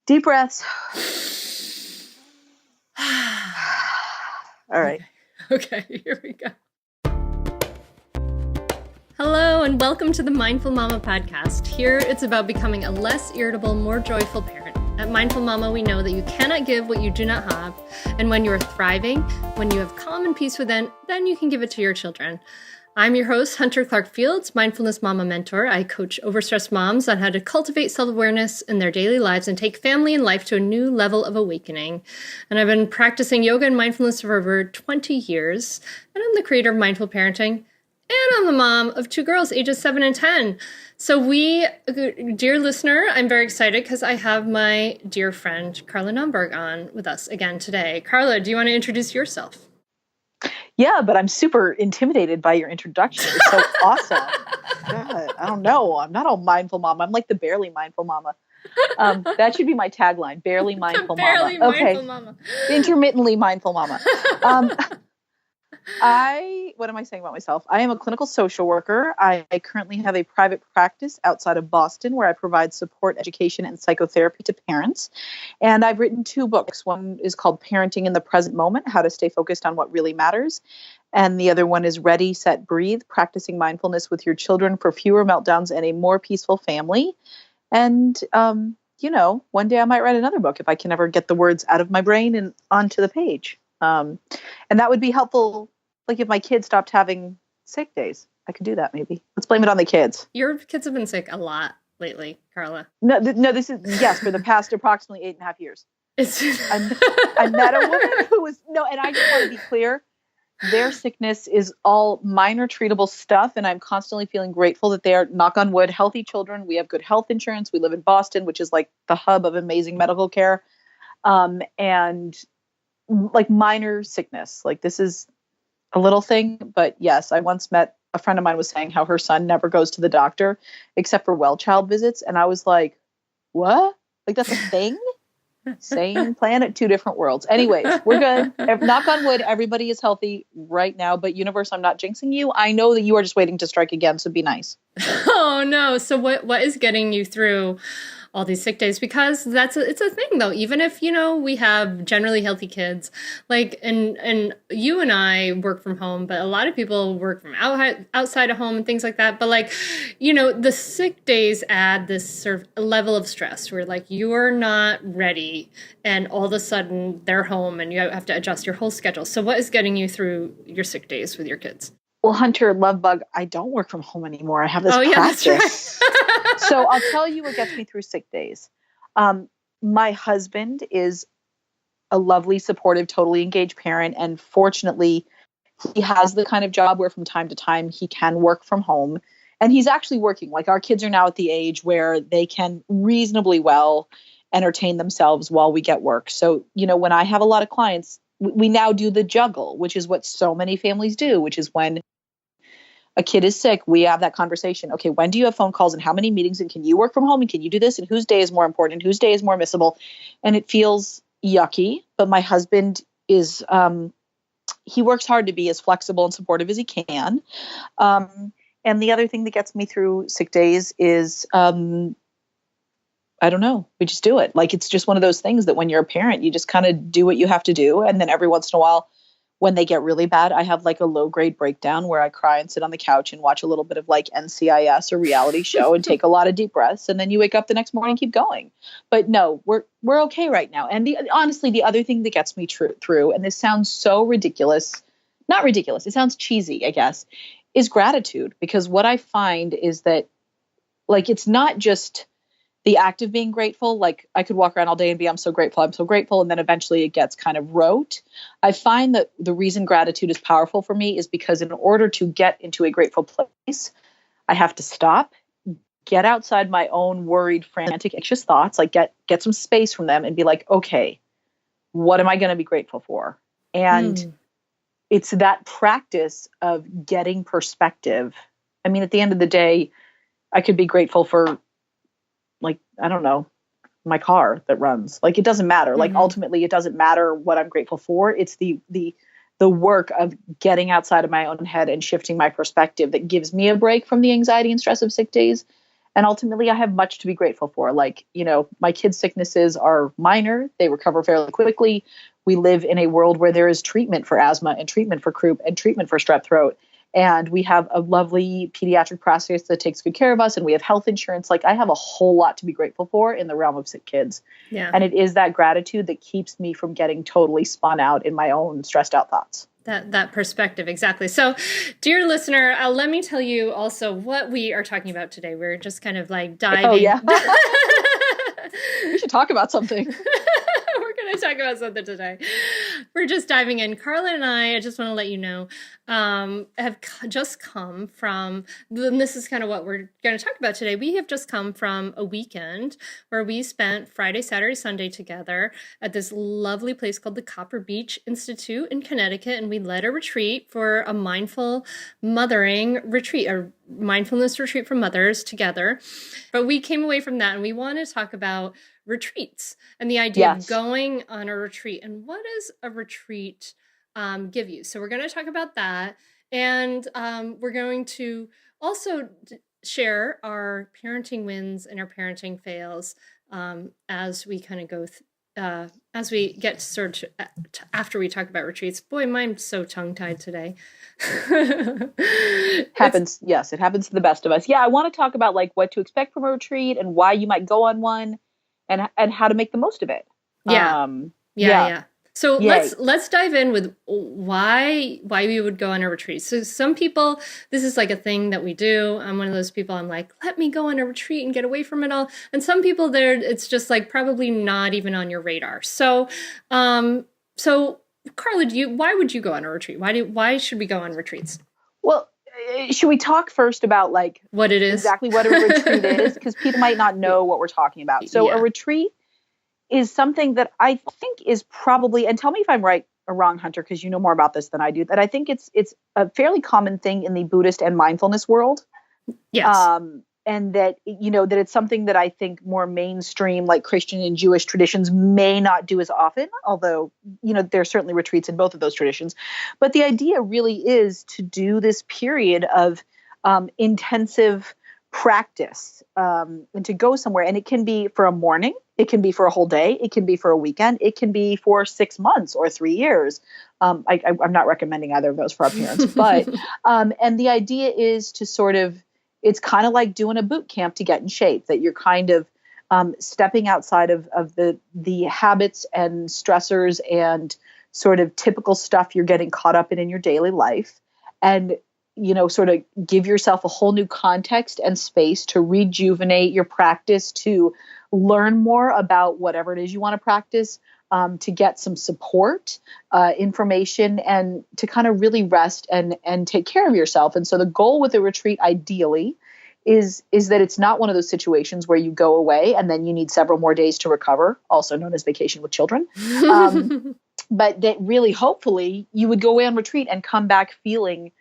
Deep breaths. All right. Okay, here we go. Hello, and welcome to the Mindful Mama podcast. Here, it's about becoming a less irritable, more joyful parent. At Mindful Mama, we know that you cannot give what you do not have. And when you are thriving, when you have calm and peace within, then you can give it to your children. I'm your host, Hunter Clarke-FIELDS, Mindfulness Mama Mentor. I coach overstressed moms on how to cultivate self-awareness in their daily lives and take family and life to a new level of awakening. And I've been practicing yoga and mindfulness for over 20 years. And I'm the creator of Mindful Parenting. And I'm the mom of 2 girls, ages 7 and 10. So dear listener, I'm very excited because I have my dear friend, Carla on with us again today. Carla, do you want to introduce yourself? Yeah, but I'm super intimidated by your introduction. It's so awesome. God, I don't know. I'm not all mindful mama. I'm like the barely mindful mama. That should be my tagline. Barely mindful barely mama. Mindful mama. Intermittently mindful mama. What am I saying about myself? I am a clinical social worker. I currently have a private practice outside of Boston where I provide support, education, and psychotherapy to parents. And I've written 2 books. One is called Parenting in the Present Moment, How to Stay Focused on What Really Matters. And the other one is Ready, Set, Breathe, Practicing Mindfulness with Your Children for Fewer Meltdowns and a More Peaceful Family. And, one day I might write another book if I can ever get the words out of my brain and onto the page. And that would be helpful. Like if my kids stopped having sick days, I could do that maybe. Let's blame it on the kids. Your kids have been sick a lot lately, Carla. No, this is, yes, for the past approximately 8.5 years. I met a woman who was, and I just want to be clear, their sickness is all minor treatable stuff. And I'm constantly feeling grateful that they are, knock on wood, healthy children. We have good health insurance. We live in Boston, which is like the hub of amazing medical care. And like minor sickness, like this is a little thing, but yes, I once met a friend of mine was saying how her son never goes to the doctor except for well child visits. And I was like, what? Like that's a thing? Same planet, 2 different worlds. Anyways, we're good. Knock on wood, everybody is healthy right now, but universe, I'm not jinxing you. I know that you are just waiting to strike again, so be nice. Oh no. So what is getting you through all these sick days? Because it's a thing though. Even if, we have generally healthy kids, like, and you and I work from home, but a lot of people work from outside of home and things like that. But like, the sick days add this sort of level of stress where like you're not ready and all of a sudden they're home and you have to adjust your whole schedule. So what is getting you through your sick days with your kids? Well, Hunter, love bug, I don't work from home anymore. I have this practice. That's right. So I'll tell you what gets me through sick days. My husband is a lovely, supportive, totally engaged parent. And fortunately, he has the kind of job where from time to time he can work from home. And he's actually working. Like our kids are now at the age where they can reasonably well entertain themselves while we get work. So, when I have a lot of clients, we now do the juggle, which is what so many families do, which is when a kid is sick, we have that conversation. Okay, when do you have phone calls and how many meetings and can you work from home and can you do this and whose day is more important and whose day is more missable? And it feels yucky, but my husband is, he works hard to be as flexible and supportive as he can. And the other thing that gets me through sick days is, I don't know, we just do it. Like, it's just one of those things that when you're a parent, you just kind of do what you have to do. And then every once in a while, when they get really bad, I have like a low grade breakdown where I cry and sit on the couch and watch a little bit of like NCIS or reality show and take a lot of deep breaths. And then you wake up the next morning and keep going. But no, we're okay right now. And honestly, the other thing that gets me through, and this sounds so ridiculous, not ridiculous, it sounds cheesy, I guess, is gratitude. Because what I find is that like, it's not just the act of being grateful. Like I could walk around all day and be, I'm so grateful, I'm so grateful. And then eventually it gets kind of rote. I find that the reason gratitude is powerful for me is because in order to get into a grateful place, I have to stop, get outside my own worried, frantic, anxious thoughts, like get some space from them and be like, okay, what am I going to be grateful for? And it's that practice of getting perspective. I mean, at the end of the day, I could be grateful for, like, I don't know, my car that runs. Like, it doesn't matter. Like, ultimately, it doesn't matter what I'm grateful for. It's the work of getting outside of my own head and shifting my perspective that gives me a break from the anxiety and stress of sick days. And ultimately, I have much to be grateful for. Like, my kids' sicknesses are minor. They recover fairly quickly. We live in a world where there is treatment for asthma and treatment for croup and treatment for strep throat. And we have a lovely pediatric practice that takes good care of us. And we have health insurance. Like, I have a whole lot to be grateful for in the realm of sick kids. Yeah. And it is that gratitude that keeps me from getting totally spun out in my own stressed out thoughts. That perspective, exactly. So, dear listener, let me tell you also what we are talking about today. We're just kind of like diving. Oh, yeah. We should talk about something. We're going to talk about something today. We're just diving in. Carla and I just want to let you know, have just come from, and this is kind of what we're going to talk about today. We have just come from a weekend where we spent Friday, Saturday, Sunday together at this lovely place called the Copper Beach Institute in Connecticut. And we led a retreat for a mindful mothering retreat, a mindfulness retreat for mothers together. But we came away from that and we want to talk about retreats and the idea of going on a retreat and what does a retreat give you. So we're going to talk about that, and we're going to also share our parenting wins and our parenting fails as we kind of go as we get to after we talk about retreats. Boy, mine's so tongue-tied today. Happens. Yes, it happens to the best of us. Yeah, I want to talk about like what to expect from a retreat and why you might go on one. And how to make the most of it. Yeah. So let's dive in with why we would go on a retreat. So some people, this is like a thing that we do. I'm one of those people. I'm like, let me go on a retreat and get away from it all. And some people it's just like probably not even on your radar. So Carla, why would you go on a retreat? Why should we go on retreats? Well, should we talk first about like what it is, exactly what a retreat is? Because people might not know what we're talking about. So a retreat is something that I think is probably, and tell me if I'm right or wrong, Hunter, because you know more about this than I do, that I think it's a fairly common thing in the Buddhist and mindfulness world. Yes. And that, that it's something that I think more mainstream, like Christian and Jewish traditions may not do as often, although, there are certainly retreats in both of those traditions. But the idea really is to do this period of intensive practice and to go somewhere. And it can be for a morning, it can be for a whole day, it can be for a weekend, it can be for 6 months or 3 years. I'm not recommending either of those for our parents, but and the idea is to sort of, it's kind of like doing a boot camp to get in shape, that you're kind of stepping outside of the habits and stressors and sort of typical stuff you're getting caught up in your daily life, and sort of give yourself a whole new context and space to rejuvenate your practice, to learn more about whatever it is you want to practice, to get some support, information, and to kind of really rest and take care of yourself. And so the goal with a retreat ideally is that it's not one of those situations where you go away and then you need several more days to recover, also known as vacation with children. But that really, hopefully, you would go away on retreat and come back feeling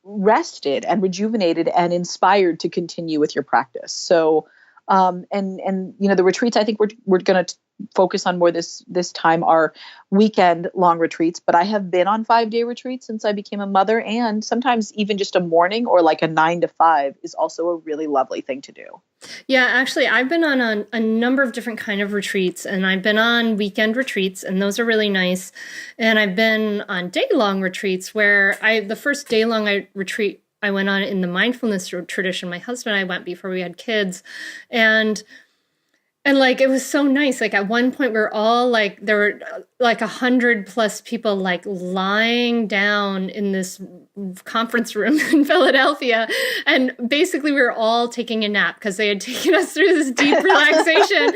rested and rejuvenated and inspired to continue with your practice. So, the retreats, I think we're going to focus on more this time are weekend long retreats, but I have been on 5-day retreats since I became a mother, and sometimes even just a morning or like a 9 to 5 is also a really lovely thing to do. Yeah, actually, I've been on a number of different kind of retreats, and I've been on weekend retreats, and those are really nice. And I've been on day-long retreats where the first day-long retreat I went on in the mindfulness tradition. My husband and I went before we had kids, and like, it was so nice. Like at one point we were all like, there were like 100+ people like lying down in this conference room in Philadelphia. And basically we were all taking a nap because they had taken us through this deep relaxation. And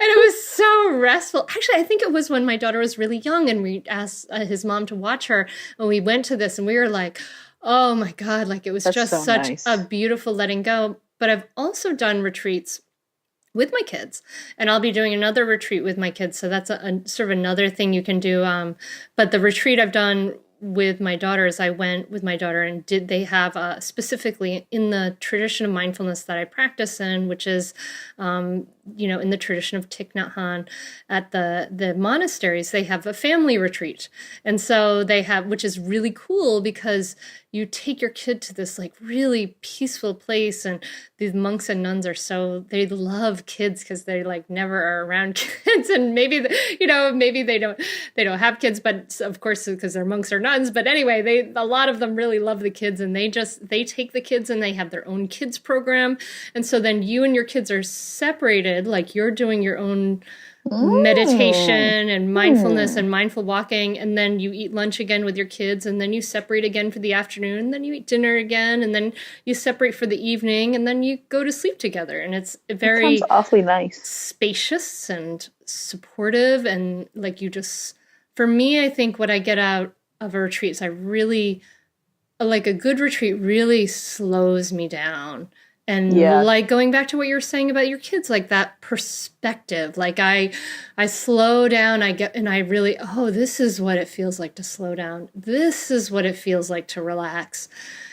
it was so restful. Actually, I think it was when my daughter was really young and we asked his mom to watch her. And we went to this and we were like, oh my God, like it was just so such nice. A beautiful letting go. But I've also done retreats with my kids, and I'll be doing another retreat with my kids. So that's a sort of another thing you can do. But the retreat I've done with my daughters, I went with my daughter and they have specifically in the tradition of mindfulness that I practice in, which is in the tradition of Thich Nhat Hanh, at the monasteries, they have a family retreat. And so they have, which is really cool because you take your kid to this like really peaceful place, and these monks and nuns they love kids because they like never are around kids, and maybe maybe they don't have kids, but of course because they're monks or nuns. But anyway, a lot of them really love the kids, and they take the kids and they have their own kids program. And so then you and your kids are separated, like you're doing your own meditation and mindfulness and mindful walking, and then you eat lunch again with your kids, and then you separate again for the afternoon, and then you eat dinner again, and then you separate for the evening, and then you go to sleep together. And it's very sounds awfully nice, spacious and supportive, and like for me, I think what I get out of a retreat is I really like a good retreat really slows me down. And like going back to what you were saying about your kids, like that perspective, like I slow down, I really, this is what it feels like to slow down. This is what it feels like to relax.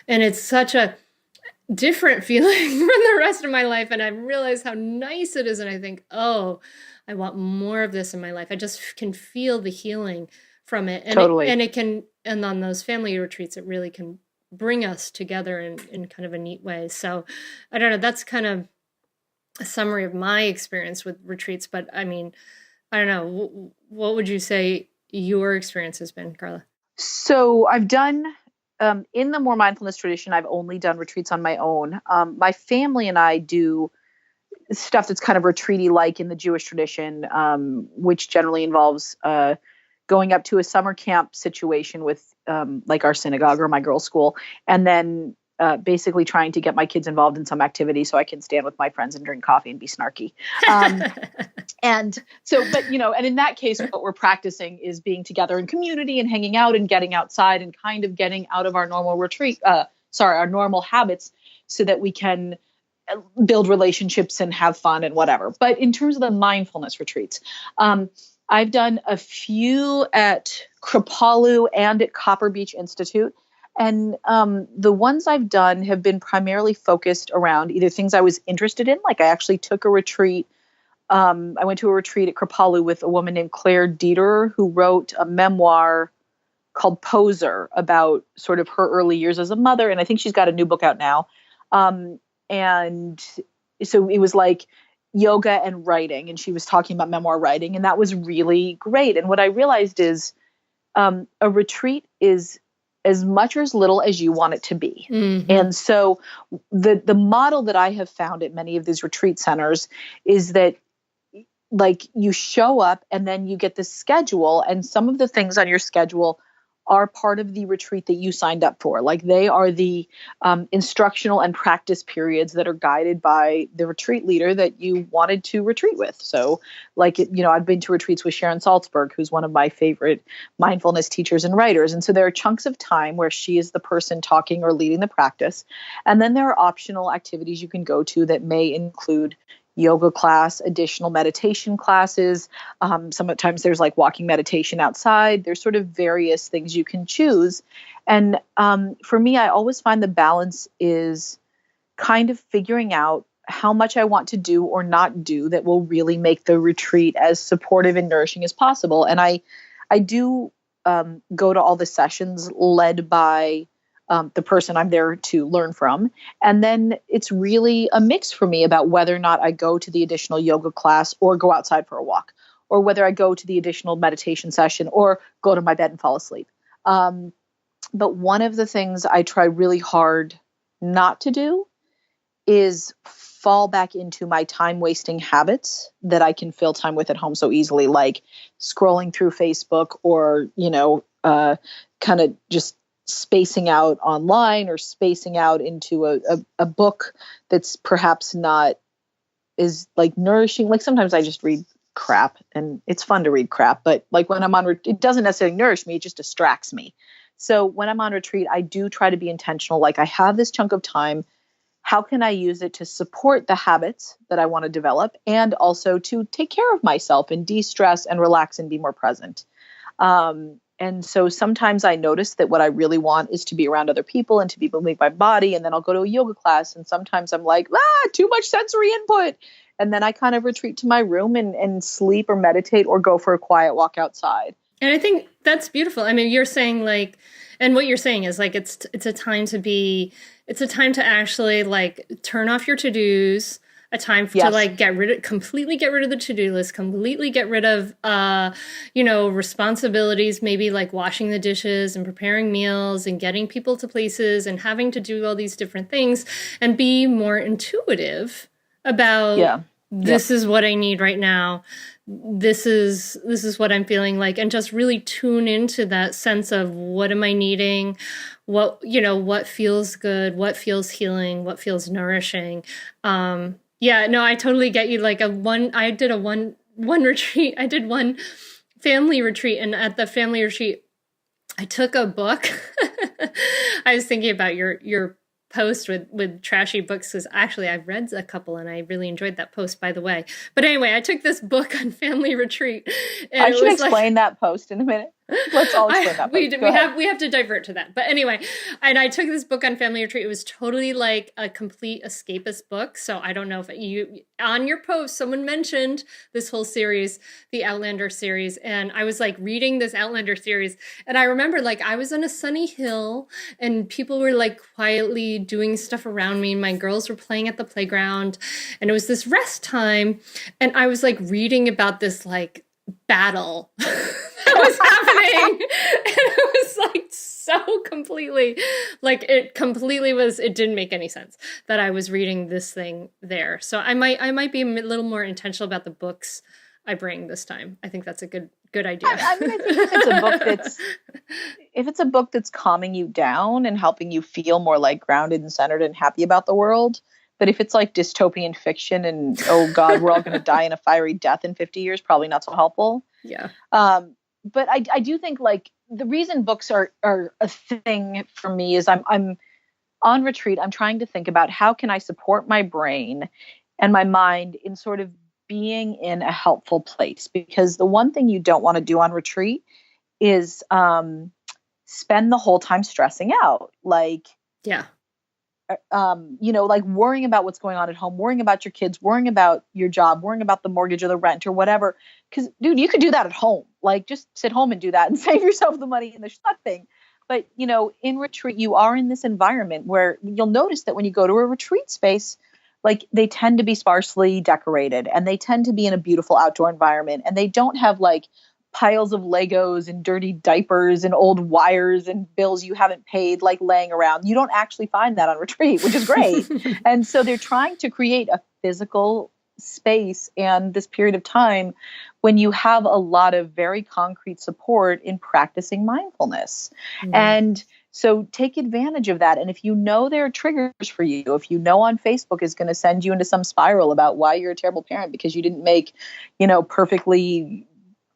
And it's such a different feeling from the rest of my life. And I realize how nice it is. And I think, I want more of this in my life. I just can feel the healing from it. And totally. And on those family retreats, it really can bring us together in kind of a neat way. So I don't know, that's kind of a summary of my experience with retreats. But I mean, I don't know, what would you say your experience has been, Carla? So I've done, in the more mindfulness tradition, I've only done retreats on my own. My family and I do stuff that's kind of retreaty like in the Jewish tradition, which generally involves going up to a summer camp situation with like our synagogue or my girls' school, and then basically trying to get my kids involved in some activity so I can stand with my friends and drink coffee and be snarky. And so, but and in that case, what we're practicing is being together in community and hanging out and getting outside and kind of getting out of our normal our normal habits so that we can build relationships and have fun and whatever. But in terms of the mindfulness retreats, I've done a few at Kripalu and at Copper Beach Institute. And the ones I've done have been primarily focused around either things I was interested in. Like I actually took a retreat. I went to a retreat at Kripalu with a woman named Claire Dieter, who wrote a memoir called Poser about sort of her early years as a mother. And I think she's got a new book out now. And so it was like yoga and writing, and she was talking about memoir writing, and that was really great. And what I realized is a retreat is as much or as little as you want it to be. Mm-hmm. And so the model that I have found at many of these retreat centers is that like you show up and then you get the schedule, and some of the things on your schedule are part of the retreat that you signed up for. Like they are the instructional and practice periods that are guided by the retreat leader that you wanted to retreat with. So like, I've been to retreats with Sharon Salzberg, who's one of my favorite mindfulness teachers and writers. And so there are chunks of time where she is the person talking or leading the practice. And then there are optional activities you can go to that may include yoga class, additional meditation classes. Sometimes there's like walking meditation outside. There's sort of various things you can choose. And for me, I always find the balance is kind of figuring out how much I want to do or not do that will really make the retreat as supportive and nourishing as possible. And I do go to all the sessions led by the person I'm there to learn from. And then it's really a mix for me about whether or not I go to the additional yoga class or go outside for a walk, or whether I go to the additional meditation session or go to my bed and fall asleep. But one of the things I try really hard not to do is fall back into my time wasting habits that I can fill time with at home so easily, like scrolling through Facebook or, kind of just spacing out online or spacing out into a book that's perhaps not is like nourishing. Like sometimes I just read crap and it's fun to read crap, but like when I'm on, it doesn't necessarily nourish me. It just distracts me. So when I'm on retreat, I do try to be intentional. Like I have this chunk of time. How can I use it to support the habits that I want to develop and also to take care of myself and de-stress and relax and be more present? And so sometimes I notice that what I really want is to be around other people and to be moving my body. And then I'll go to a yoga class. And sometimes I'm like, too much sensory input. And then I kind of retreat to my room and sleep or meditate or go for a quiet walk outside. And I think that's beautiful. I mean, you're saying like, and what you're saying is like, it's a time to actually like turn off your to-dos, a time to like completely get rid of the to-do list, completely get rid of, responsibilities, maybe like washing the dishes and preparing meals and getting people to places and having to do all these different things, and be more intuitive about this is what I need right now. This is what I'm feeling like, and just really tune into that sense of what am I needing, what feels good, what feels healing, what feels nourishing. I totally get you. Like I did one retreat. I did one family retreat, and at the family retreat, I took a book. I was thinking about your post with trashy books, because actually I've read a couple and I really enjoyed that post, by the way. But anyway, I took this book on family retreat. And I should explain that post in a minute. Let's all explain that post. We have to divert to that. But anyway, and I took this book on family retreat. It was totally like a complete escapist book. So I don't know if you, on your post, someone mentioned this whole series, the Outlander series. And I was like reading this Outlander series. And I remember like I was on a sunny hill and people were like quietly doing stuff around me. My girls were playing at the playground and it was this rest time. And I was like reading about this like battle that was happening, and it was like so completely, like it didn't make any sense that I was reading this thing there. So I might be a little more intentional about the books I bring this time. I think that's a good idea. I mean, I think if it's a book that's calming you down and helping you feel more like grounded and centered and happy about the world. But if it's like dystopian fiction and, oh God, we're all going to die in a fiery death in 50 years, probably not so helpful. Yeah. But I do think like the reason books are a thing for me is I'm on retreat. I'm trying to think about how can I support my brain and my mind in sort of being in a helpful place, because the one thing you don't want to do on retreat is spend the whole time stressing out. Like, like worrying about what's going on at home, worrying about your kids, worrying about your job, worrying about the mortgage or the rent or whatever. Because, dude, you could do that at home. Like, just sit home and do that and save yourself the money in the shut thing. But, in retreat, you are in this environment where you'll notice that when you go to a retreat space, like they tend to be sparsely decorated and they tend to be in a beautiful outdoor environment, and they don't have like piles of Legos and dirty diapers and old wires and bills you haven't paid like laying around. You don't actually find that on retreat, which is great. And so they're trying to create a physical space and this period of time when you have a lot of very concrete support in practicing mindfulness. Mm-hmm. And so take advantage of that. And if you know there are triggers for you, if you know on Facebook is going to send you into some spiral about why you're a terrible parent because you didn't make, perfectly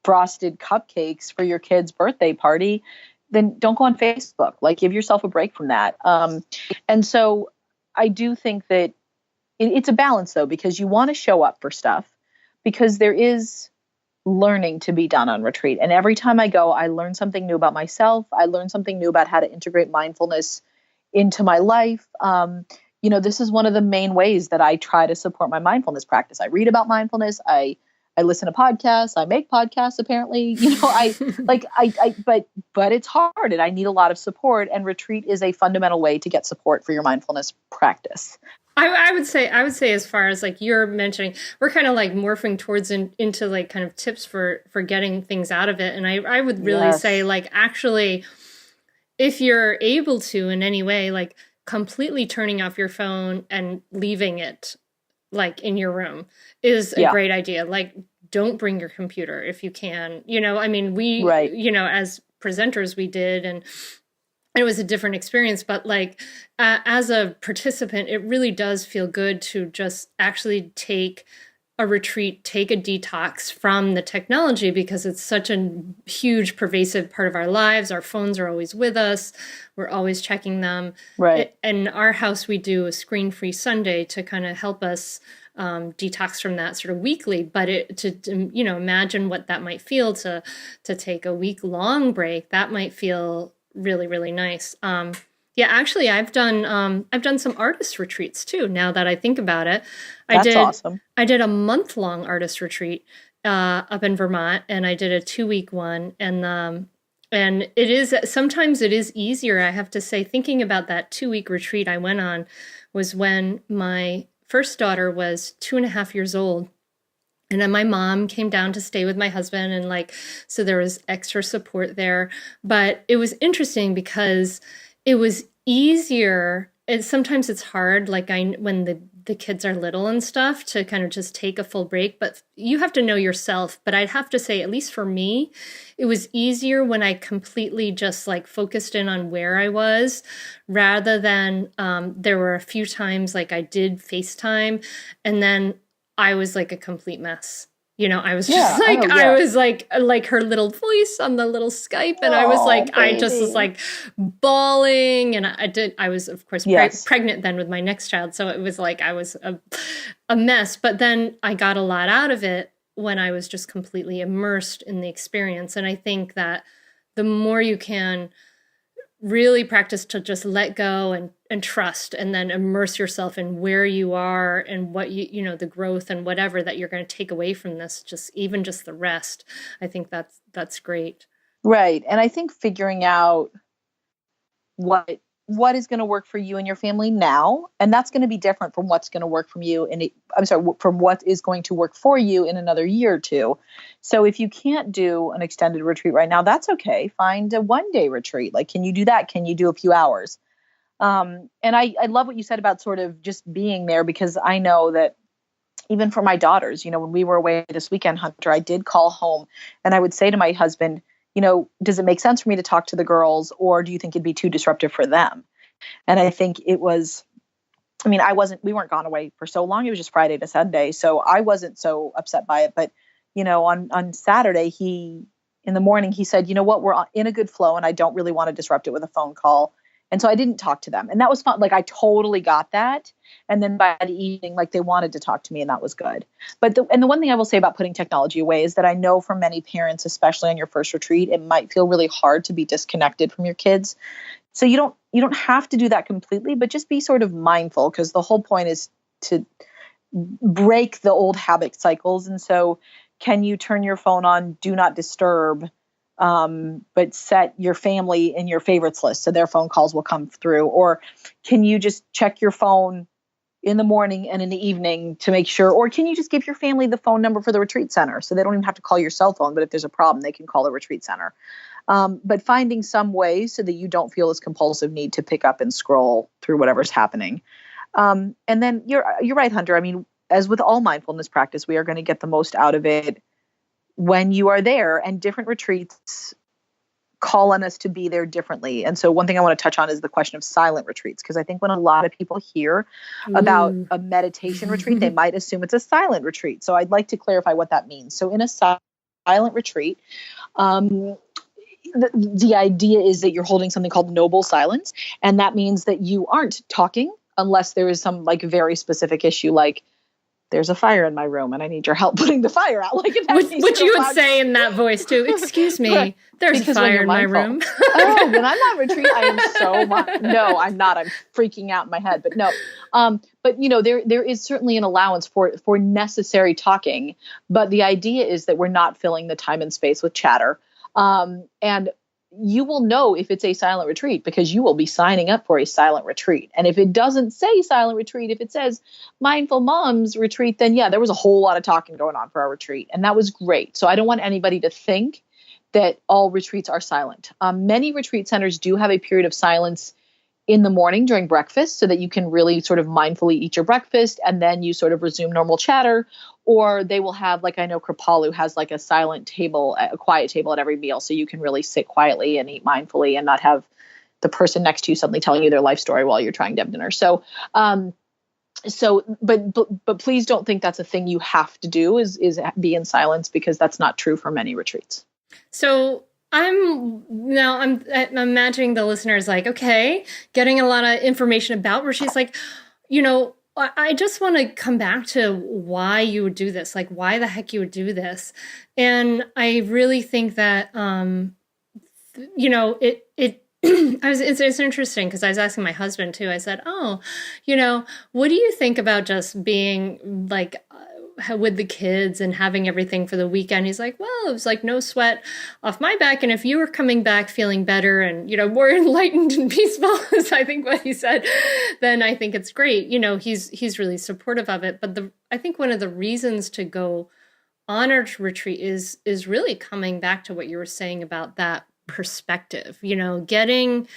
frosted cupcakes for your kid's birthday party, then don't go on Facebook. Like, give yourself a break from that. And so I do think that it's a balance, though, because you want to show up for stuff, because there is learning to be done on retreat. And every time I go, I learn something new about myself. I learn something new about how to integrate mindfulness into my life. This is one of the main ways that I try to support my mindfulness practice. I read about mindfulness. I listen to podcasts. I make podcasts, apparently. But it's hard and I need a lot of support. And retreat is a fundamental way to get support for your mindfulness practice. I would say as far as like you're mentioning, we're kind of like morphing towards into like kind of tips for getting things out of it. And I would really say like, actually, if you're able to in any way, like completely turning off your phone and leaving it like in your room is a great idea. Like, don't bring your computer if you can, we, as presenters we did, and it was a different experience, but like as a participant, it really does feel good to just actually take a retreat, take a detox from the technology, because it's such a huge, pervasive part of our lives. Our phones are always with us. We're always checking them. Right. In our house, we do a screen-free Sunday to kind of help us detox from that sort of weekly. But imagine what that might feel to take a week-long break. That might feel really, really nice. Yeah, actually, I've done some artist retreats too. Now that I think about it, That's awesome. I did a month-long artist retreat up in Vermont, and I did a 2-week one, and it is sometimes it is easier. I have to say, thinking about that 2-week retreat I went on was when my first daughter was 2.5 years old. And then my mom came down to stay with my husband, and so there was extra support there. But it was interesting because it was easier. And sometimes it's hard, when the kids are little and stuff, to kind of just take a full break. But you have to know yourself. But I'd have to say, at least for me, it was easier when I completely just focused in on where I was, rather than there were a few times I did FaceTime, and then I was a complete mess. I was just I was like her little voice on the little Skype, and I was I just was bawling, and I was of course pregnant then with my next child, so it was I was a mess. But then I got a lot out of it when I was just completely immersed in the experience, and I think that the more you can really practice to just let go and trust, and then immerse yourself in where you are and what the growth and whatever that you're going to take away from this, just the rest. I think that's great. Right. And I think figuring out what is going to work for you and your family now, and that's going to be different from what's going to work from you from what is going to work for you in another year or two. So if you can't do an extended retreat right now, that's okay. Find a 1-day retreat. Can you do that? Can you do a few hours? And I love what you said about sort of just being there, because I know that even for my daughters, when we were away this weekend, Hunter, I did call home and I would say to my husband, does it make sense for me to talk to the girls, or do you think it'd be too disruptive for them? And I think we weren't gone away for so long. It was just Friday to Sunday. So I wasn't so upset by it. But, on Saturday, in the morning, he said, you know what, we're in a good flow and I don't really want to disrupt it with a phone call. And so I didn't talk to them, and that was fun. I totally got that. And then by the evening, they wanted to talk to me, and that was good. But the one thing I will say about putting technology away is that I know for many parents, especially on your first retreat, it might feel really hard to be disconnected from your kids. So you don't have to do that completely, but just be sort of mindful, because the whole point is to break the old habit cycles. And so can you turn your phone on do not disturb, but set your family in your favorites list so their phone calls will come through? Or can you just check your phone in the morning and in the evening to make sure? Or can you just give your family the phone number for the retreat center so they don't even have to call your cell phone, but if there's a problem, they can call the retreat center? But finding some ways so that you don't feel this compulsive need to pick up and scroll through whatever's happening. And then you're right, Hunter. I mean, as with all mindfulness practice, we are going to get the most out of it when you are there, and different retreats call on us to be there differently. And so one thing I want to touch on is the question of silent retreats, because I think when a lot of people hear about a meditation retreat, they might assume it's a silent retreat. So I'd like to clarify what that means. So in a silent retreat, the idea is that you're holding something called noble silence. And that means that you aren't talking unless there is some very specific issue, like there's a fire in my room and I need your help putting the fire out. Which you would say in that voice too. Excuse me, there's a fire in my room. Oh, when I'm on retreat, I am so no, I'm not. I'm freaking out in my head. But no, but there is certainly an allowance for necessary talking. But the idea is that we're not filling the time and space with chatter. And you will know if it's a silent retreat because you will be signing up for a silent retreat. And if it doesn't say silent retreat, if it says mindful moms retreat, then yeah, there was a whole lot of talking going on for our retreat. And that was great. So I don't want anybody to think that all retreats are silent. Many retreat centers do have a period of silence in the morning during breakfast so that you can really sort of mindfully eat your breakfast and then you sort of resume normal chatter. Or they will have, I know Kripalu has a silent table, a quiet table at every meal. So you can really sit quietly and eat mindfully and not have the person next to you suddenly telling you their life story while you're trying to have dinner. So, but please don't think that's a thing you have to do is be in silence, because that's not true for many retreats. So I'm imagining the listeners okay, getting a lot of information about where she's I just want to come back to why you would do this, why the heck you would do this. And I really think that, It's interesting because I was asking my husband too. I said, "Oh, what do you think about just being like with the kids and having everything for the weekend?" He's like, "Well, it was like no sweat off my back, and if you were coming back feeling better and more enlightened and peaceful," is I think what he said, then I think it's great. He's really supportive of it. But I think one of the reasons to go on a retreat is really coming back to what you were saying about that perspective, getting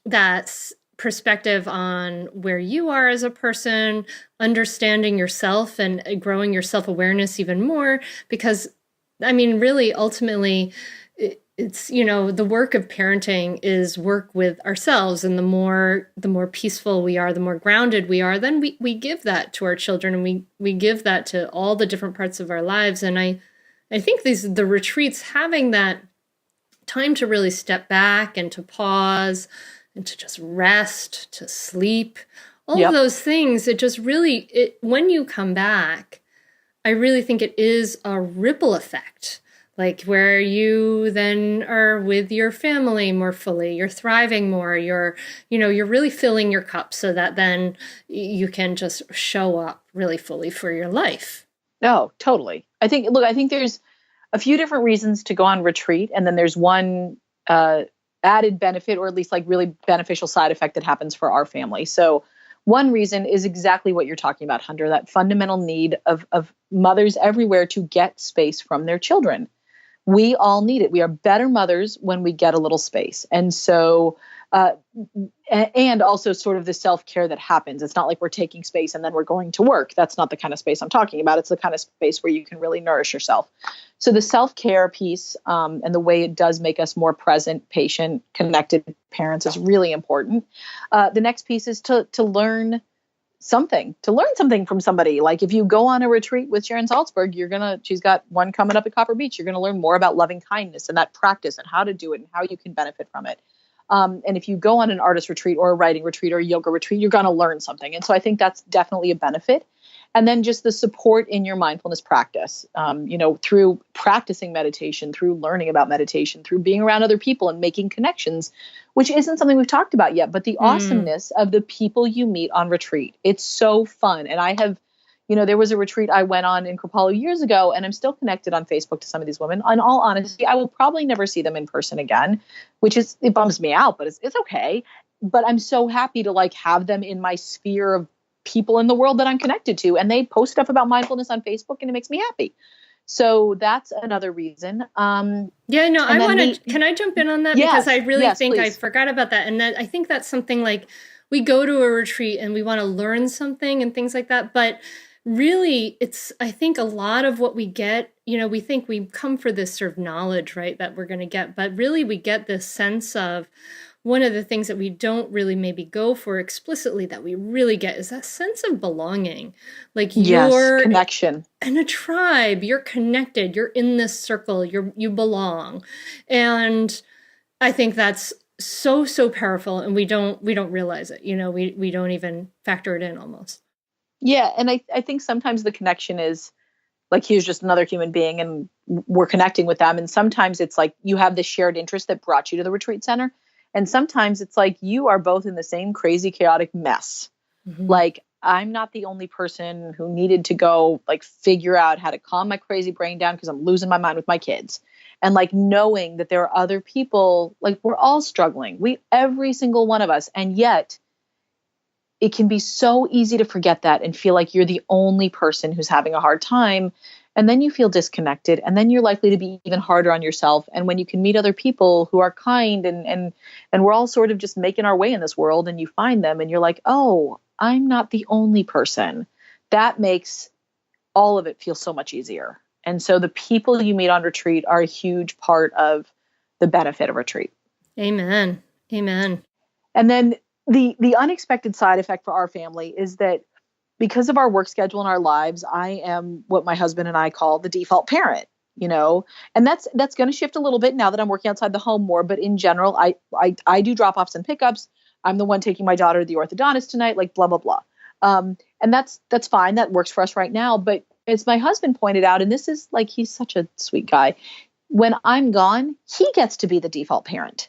that perspective on where you are as a person, understanding yourself and growing your self-awareness even more. Because, I mean, really, ultimately, it's, the work of parenting is work with ourselves. And the more peaceful we are, the more grounded we are, then we give that to our children, and we give that to all the different parts of our lives. And I think the retreats, having that time to really step back and to pause and to just rest, to sleep, all of those things, it just really, when you come back, I really think it is a ripple effect, like where you then are with your family more fully, you're thriving more, you're really filling your cup so that then you can just show up really fully for your life. No, totally. I think there's a few different reasons to go on retreat. And then there's one added benefit, or at least like really beneficial side effect that happens for our family. So one reason is exactly what you're talking about, Hunter, that fundamental need of mothers everywhere to get space from their children. We all need it. We are better mothers when we get a little space. And so, and also sort of the self-care that happens. It's not like we're taking space and then we're going to work. That's not the kind of space I'm talking about. It's the kind of space where you can really nourish yourself. So the self-care piece, and the way it does make us more present, patient, connected parents is really important. The next piece is to learn something from somebody. Like if you go on a retreat with Sharon Salzberg, she's got one coming up at Copper Beach. You're going to learn more about loving kindness and that practice and how to do it and how you can benefit from it. And if you go on an artist retreat or a writing retreat or a yoga retreat, you're going to learn something. And so I think that's definitely a benefit. And then just the support in your mindfulness practice, through practicing meditation, through learning about meditation, through being around other people and making connections, which isn't something we've talked about yet, but the awesomeness of the people you meet on retreat. It's so fun. And I have, there was a retreat I went on in Kripalu years ago, and I'm still connected on Facebook to some of these women. In all honesty, I will probably never see them in person again, it bums me out, but it's okay. But I'm so happy to have them in my sphere of people in the world that I'm connected to, and they post stuff about mindfulness on Facebook, and it makes me happy. So that's another reason. Can I jump in on that? Yes, because I really think please. I forgot about that. And I think that's something like we go to a retreat and we want to learn something and things like that. But really, I think a lot of what we get, we think we come for this sort of knowledge, right, that we're going to get. But really, we get this sense of one of the things that we don't really maybe go for explicitly that we really get is that sense of belonging. Like you're connection in a tribe, you're connected, you're in this circle, you belong. And I think that's so, so powerful. And we don't realize it. We don't even factor it in almost. Yeah. And I think sometimes the connection is like, he's just another human being and we're connecting with them. And sometimes it's like you have this shared interest that brought you to the retreat center. And sometimes it's like you are both in the same crazy, chaotic mess. Mm-hmm. Like I'm not the only person who needed to go figure out how to calm my crazy brain down because I'm losing my mind with my kids. And knowing that there are other people, we're all struggling. Every single one of us. And yet it can be so easy to forget that and feel like you're the only person who's having a hard time. And then you feel disconnected, and then you're likely to be even harder on yourself. And when you can meet other people who are kind and we're all sort of just making our way in this world, and you find them and you're like, oh, I'm not the only person. That makes all of it feel so much easier. And so the people you meet on retreat are a huge part of the benefit of retreat. Amen. Amen. And then the unexpected side effect for our family is that because of our work schedule and our lives, I am what my husband and I call the default parent, and that's going to shift a little bit now that I'm working outside the home more. But in general, I do drop-offs and pickups. I'm the one taking my daughter to the orthodontist tonight, blah, blah, blah. And that's fine. That works for us right now. But as my husband pointed out, and this is he's such a sweet guy. When I'm gone, he gets to be the default parent.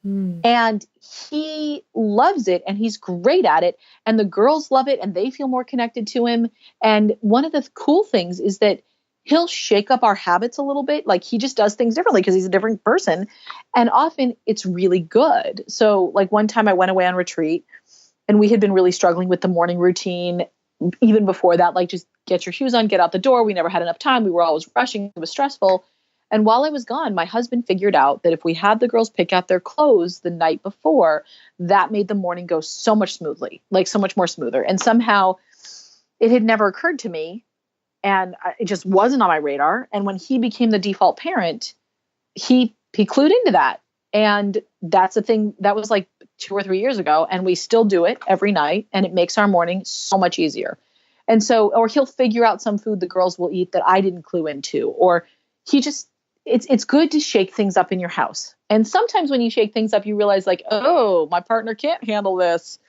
And he loves it and he's great at it. And the girls love it and they feel more connected to him. And one of the cool things is that he'll shake up our habits a little bit. Like he just does things differently because he's a different person. And often it's really good. So like one time I went away on retreat and we had been really struggling with the morning routine. Even before that, like just get your shoes on, get out the door. We never had enough time. We were always rushing. It was stressful. And while I was gone, my husband figured out that if we had the girls pick out their clothes the night before, that made the morning go so much smoothly, like so much more smoother. And somehow it had never occurred to me and it just wasn't on my radar. And when he became the default parent, he clued into that. And that's a thing that was like 2 or 3 years ago. And we still do it every night. And it makes our morning so much easier. And so, or he'll figure out some food the girls will eat that I didn't clue into, or he just, it's good to shake things up in your house. And sometimes when you shake things up, you realize like, oh, my partner can't handle this.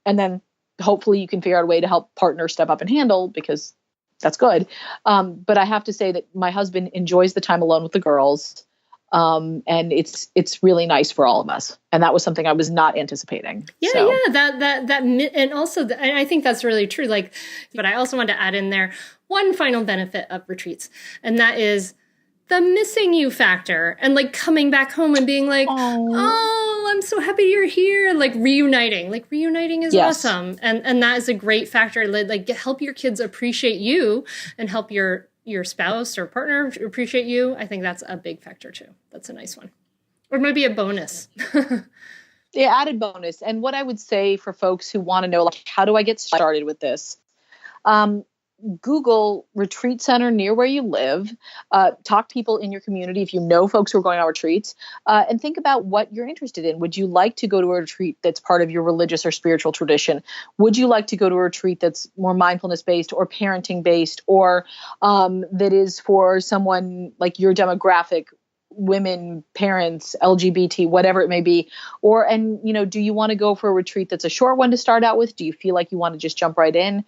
And then hopefully you can figure out a way to help partner step up and handle because that's good. But I have to say that my husband enjoys the time alone with the girls. And it's really nice for all of us. And that was something I was not anticipating. Yeah. So. Yeah. And also, and I think that's really true. Like, but I also want to add in there one final benefit of retreats. And that is the missing you factor and like coming back home and being like, oh, I'm so happy you're here. Like reuniting is awesome. And that is a great factor. Like help your kids appreciate you and help your spouse or partner appreciate you. I think that's a big factor too. That's a nice one. Or maybe a bonus. Yeah, added bonus. And what I would say for folks who want to know, like, how do I get started with this? Google retreat center near where you live, talk to people in your community if you know folks who are going on retreats, and think about what you're interested in. Would you like to go to a retreat that's part of your religious or spiritual tradition? Would you like to go to a retreat that's more mindfulness based or parenting based, or that is for someone like your demographic, women, parents, LGBT, whatever it may be? Or, and do you want to go for a retreat that's a short one to start out with? Do you feel like you want to just jump right in?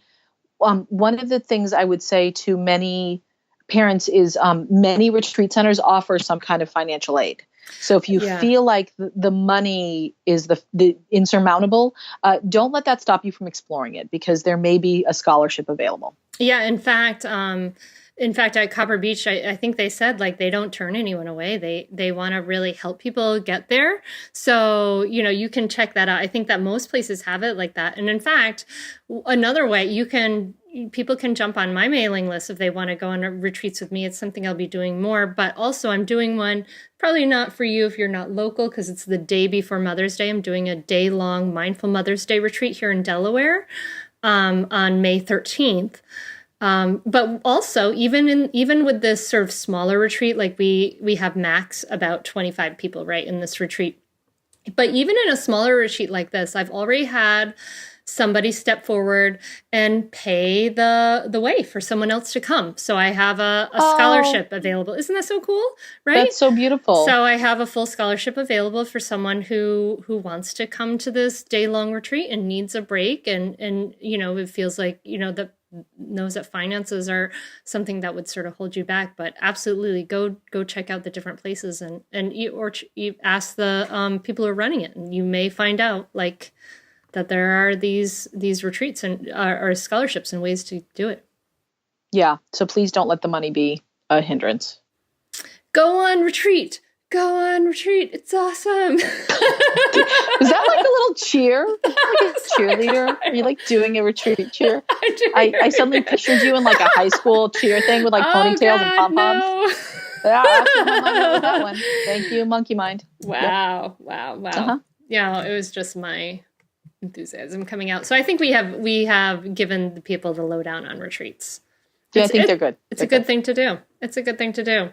One of the things I would say to many parents is many retreat centers offer some kind of financial aid. So if you feel like the money is the insurmountable, don't let that stop you from exploring it because there may be a scholarship available. Yeah, in fact, at Copper Beach, I think they said like they don't turn anyone away. They want to really help people get there. So, you can check that out. I think that most places have it like that. And in fact, another way people can jump on my mailing list if they want to go on retreats with me. It's something I'll be doing more, but also I'm doing one, probably not for you if you're not local, because it's the day before Mother's Day. I'm doing a day-long Mindful Mother's Day retreat here in Delaware on May 13th. But also even with this sort of smaller retreat, like we have max about 25 people, right, in this retreat. But even in a smaller retreat like this, I've already had somebody step forward and pay the way for someone else to come. So I have a scholarship available. Isn't that so cool? Right? That's so beautiful. So I have a full scholarship available for someone who wants to come to this day-long retreat and needs a break. And it feels like, that knows that finances are something that would sort of hold you back, but absolutely go check out the different places and you ask the people who are running it, and you may find out like that there are these retreats and or scholarships and ways to do it. Yeah. So please don't let the money be a hindrance. Go on retreat. It's awesome. Was that like a little cheer? Like a cheerleader? Are you like doing a retreat cheer? I suddenly pictured you in like a high school cheer thing with like ponytails and pom-poms. No. Yeah, that's what my mind went with that one. Thank you, monkey mind. Wow. Yep. Wow. Uh-huh. Yeah, it was just my enthusiasm coming out. So I think we have given the people the lowdown on retreats. Yeah, I think they're good. It's a good thing to do.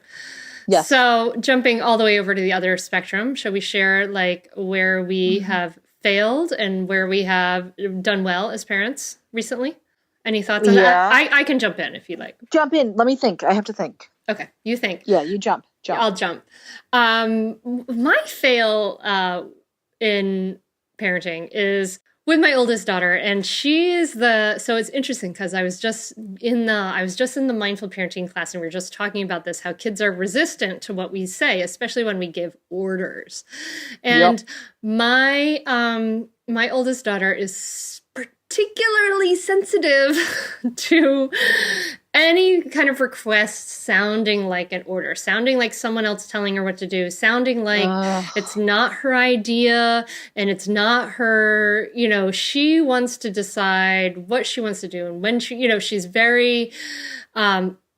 Yes. So jumping all the way over to the other spectrum, shall we share like where we have failed and where we have done well as parents recently? Any thoughts on that? I can jump in if you like. Jump in. Let me think. I have to think. Okay. You think. Yeah, you jump. I'll jump. My fail in parenting is with my oldest daughter, and so it's interesting because I was just in the mindful parenting class, and we were just talking about this, how kids are resistant to what we say, especially when we give orders. And my oldest daughter is particularly sensitive to any kind of request sounding like an order, sounding like someone else telling her what to do, sounding like it's not her idea and it's not her, she wants to decide what she wants to do. And when she's very,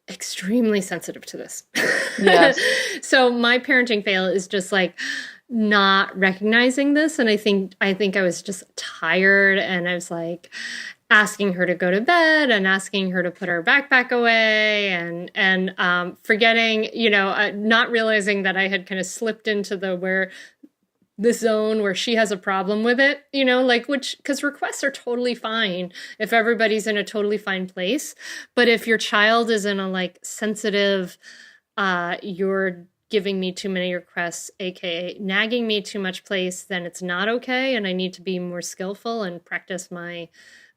extremely sensitive to this. Yes. So my parenting fail is just like not recognizing this. And I think I was just tired, and I was like asking her to go to bed and asking her to put her backpack away and forgetting, not realizing that I had kind of slipped into the zone where she has a problem with it, because requests are totally fine if everybody's in a totally fine place. But if your child is in a sensitive, you're giving me too many requests, aka nagging me too much place, then it's not okay. And I need to be more skillful and practice my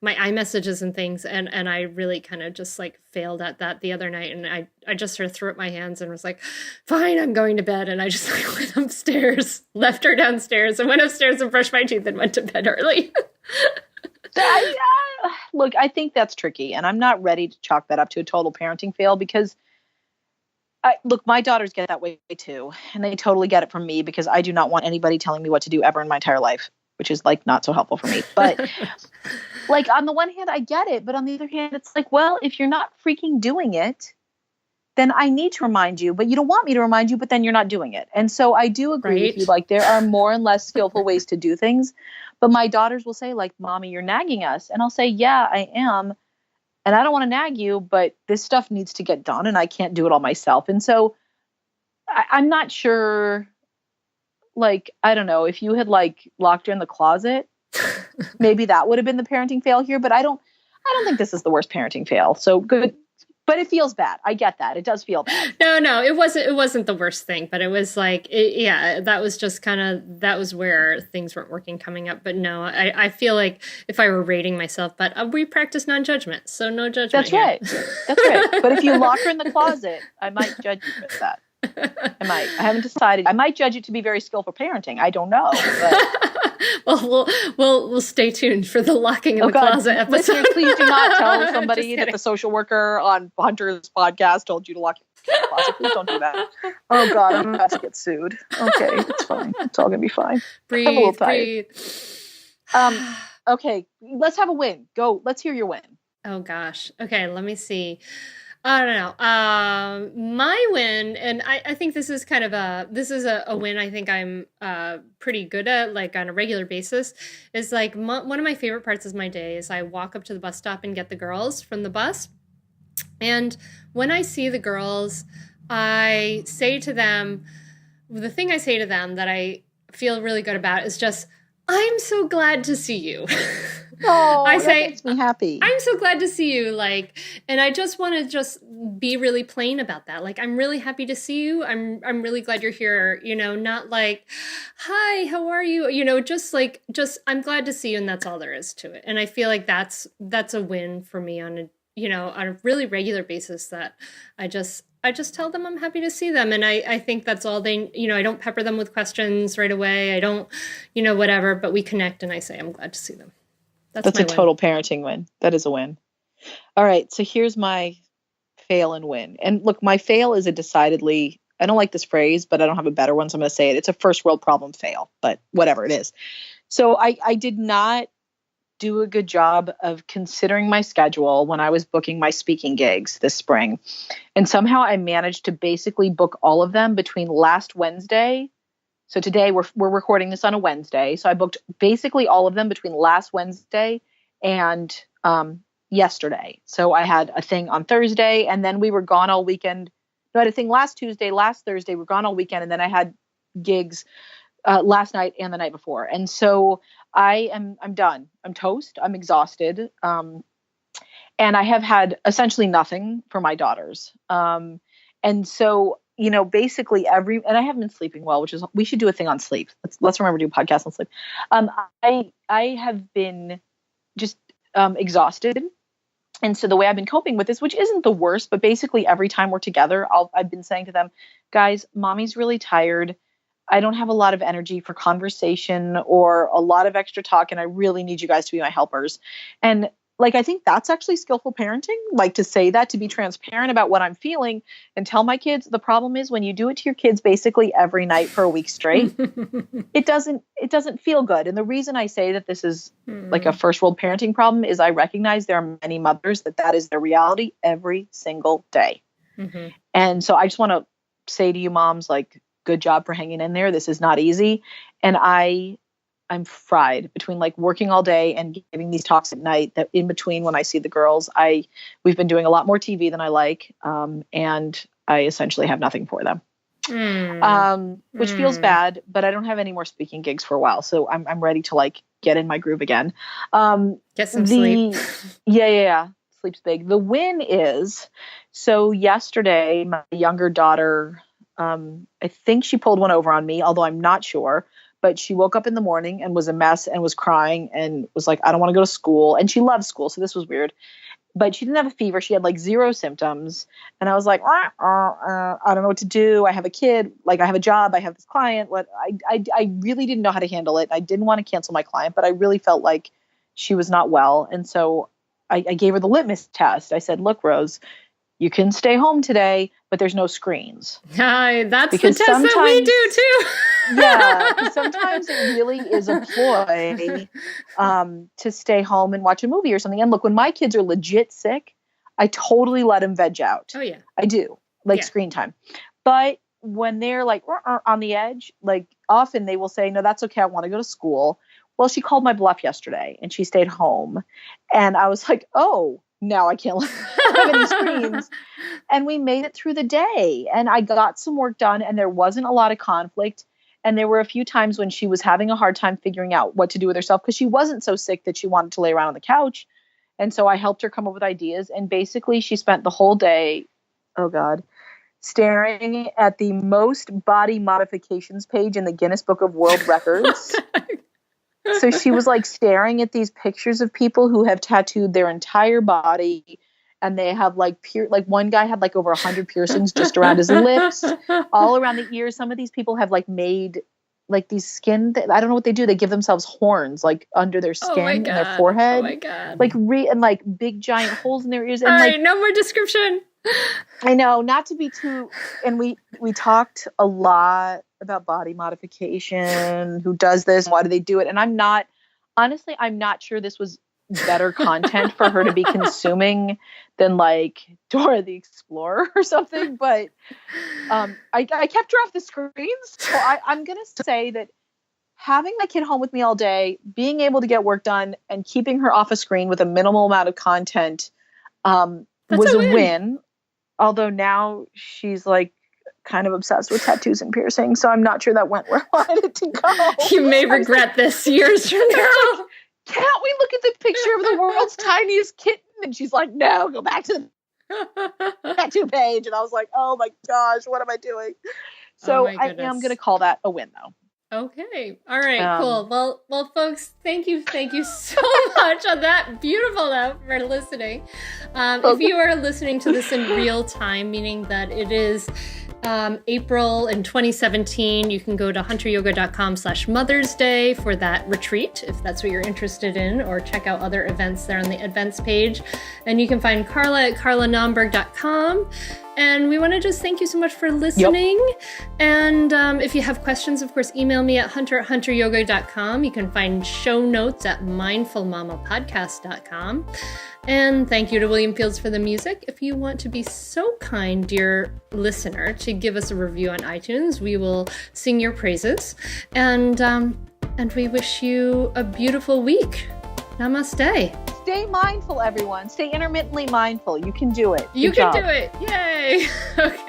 iMessages and things. And I really kind of just failed at that the other night. And I just sort of threw up my hands and was like, fine, I'm going to bed. And I just went upstairs, left her downstairs, and went upstairs and brushed my teeth and went to bed early. Look, I think that's tricky. And I'm not ready to chalk that up to a total parenting fail, because my daughters get that way too. And they totally get it from me, because I do not want anybody telling me what to do ever in my entire life, which is not so helpful for me. But on the one hand, I get it. But on the other hand, it's well, if you're not freaking doing it, then I need to remind you, but you don't want me to remind you, but then you're not doing it. And so I do agree with you. There are more and less skillful ways to do things. But my daughters will say Mommy, you're nagging us. And I'll say, yeah, I am. And I don't want to nag you, but this stuff needs to get done and I can't do it all myself. And so I'm not sure, I don't know, if you had locked her in the closet, maybe that would have been the parenting fail here, but I don't think this is the worst parenting fail. So good. But it feels bad. I get that. It does feel bad. No, it wasn't the worst thing, but it was that was just that was where things weren't working coming up. But no, I feel like if I were rating myself, but we practice non-judgment, so no judgment. That's right. That's right. But if you lock her in the closet, I might judge you for that. I might. I haven't decided. I might judge it to be very skillful parenting. I don't know. But we'll stay tuned for the locking in the closet episode. Listeners, please do not tell somebody that the social worker on Hunter's podcast told you to lock your in the closet. Please don't do that. Oh God, I'm about to get sued. Okay, it's fine. It's all gonna be fine. Breathe. Okay, let's have a win. Go. Let's hear your win. Oh gosh. Okay, let me see. I don't know. My win, and I think this is a win I think I'm pretty good at, on a regular basis, is one of my favorite parts of my day is I walk up to the bus stop and get the girls from the bus. And when I see the girls, I say to them, the thing I say to them that I feel really good about is just, I'm so glad to see you. Oh, that makes me happy. I'm so glad to see you. And I just want to be really plain about that. I'm really happy to see you. I'm really glad you're here. Not hi, how are you? Just I'm glad to see you, and that's all there is to it. And I feel like that's a win for me on a really regular basis, that I just tell them I'm happy to see them. And I think that's all they, I don't pepper them with questions right away. I don't, whatever, but we connect and I say, I'm glad to see them. That's a total parenting win. That is a win. All right. So here's my fail and win. And look, my fail is I don't like this phrase, but I don't have a better one, so I'm going to say it. It's a first world problem fail, but whatever it is. So I did not do a good job of considering my schedule when I was booking my speaking gigs this spring. And somehow I managed to basically book all of them between last Wednesday. So today we're recording this on a Wednesday. So I booked basically all of them between last Wednesday and yesterday. So I had a thing on Thursday, and then we were gone all weekend. No, I had a thing last Tuesday, last Thursday, we're gone all weekend. And then I had gigs last night and the night before. And so I'm done. I'm toast. I'm exhausted. And I have had essentially nothing for my daughters. And so basically and I haven't been sleeping well, which is, we should do a thing on sleep. Let's remember to do a podcast on sleep. I have been just exhausted. And so the way I've been coping with this, which isn't the worst, but basically every time we're together, I've been saying to them, guys, mommy's really tired. I don't have a lot of energy for conversation or a lot of extra talk, and I really need you guys to be my helpers. And like, I think that's actually skillful parenting, like to say that, to be transparent about what I'm feeling and tell my kids. The problem is when you do it to your kids basically every night for a week straight, it doesn't feel good. And the reason I say that this is like a first world parenting problem is I recognize there are many mothers that is their reality every single day. Mm-hmm. And so I just want to say to you moms, like, good job for hanging in there. This is not easy. And I'm fried between like working all day and giving these talks at night. That in between, when I see the girls, we've been doing a lot more TV than I like. And I essentially have nothing for them, which feels bad, but I don't have any more speaking gigs for a while. So I'm ready to like get in my groove again. Get some sleep. Yeah. Sleep's big. The win is, so yesterday, my younger daughter, I think she pulled one over on me, although I'm not sure. But she woke up in the morning and was a mess and was crying and was like, I don't want to go to school. And she loves school, so this was weird. But she didn't have a fever. She had like 0 symptoms. And I was like, I don't know what to do. I have a kid. Like, I have a job. I have this client. I really didn't know how to handle it. I didn't want to cancel my client, but I really felt like she was not well. And so I gave her the litmus test. I said, look, Rose, you can stay home today, but there's no screens. That's because the test that we do too. Yeah, sometimes it really is a ploy to stay home and watch a movie or something. And look, when my kids are legit sick, I totally let them veg out. Oh, yeah. I do, like screen time. But when they're like on the edge, like often they will say, no, that's okay. I want to go to school. Well, she called my bluff yesterday and she stayed home. And I was like, oh, now I can't have any screens. And we made it through the day and I got some work done and there wasn't a lot of conflict. And there were a few times when she was having a hard time figuring out what to do with herself because she wasn't so sick that she wanted to lay around on the couch. And so I helped her come up with ideas. And basically she spent the whole day, oh God, staring at the most body modifications page in the Guinness Book of World Records. So she was like staring at these pictures of people who have tattooed their entire body. And they have like one guy had like over 100 piercings just around his lips, all around the ears. Some of these people have like made like these skin. I don't know what they do. They give themselves horns like under their skin and their forehead. Oh my God. Like and like big giant holes in their ears. And all like, right, no more description. I know, not to be too. And we talked a lot about body modification. Who does this? Why do they do it? And I'm not sure this was better content for her to be consuming than like Dora the Explorer or something. But I kept her off the screens. So I'm going to say that having my kid home with me all day, being able to get work done and keeping her off a screen with a minimal amount of content was a win. Although now she's like kind of obsessed with tattoos and piercings. So I'm not sure that went where I wanted it to go. You may regret this years from now. Can't we look at the picture of the world's tiniest kitten? And she's like, no, go back to the tattoo page. And I was like, oh my gosh, what am I doing? So I am going to call that a win though. Okay. All right, cool. Well, folks, thank you so much on that beautiful note for listening. If you are listening to this in real time, meaning that it is April in 2017, you can go to hunteryoga.com/Mother's Day for that retreat, if that's what you're interested in, or check out other events there on the events page. And you can find Carla at carlanomberg.com. And we want to just thank you so much for listening. Yep. And if you have questions, of course, email me at hunter@hunteryoga.com. You can find show notes at mindfulmamapodcast.com. And thank you to William Fields for the music. If you want to be so kind, dear listener, to give us a review on iTunes, we will sing your praises. And we wish you a beautiful week. Namaste. Stay mindful, everyone. Stay intermittently mindful. You can do it. You can do it. Yay. Okay.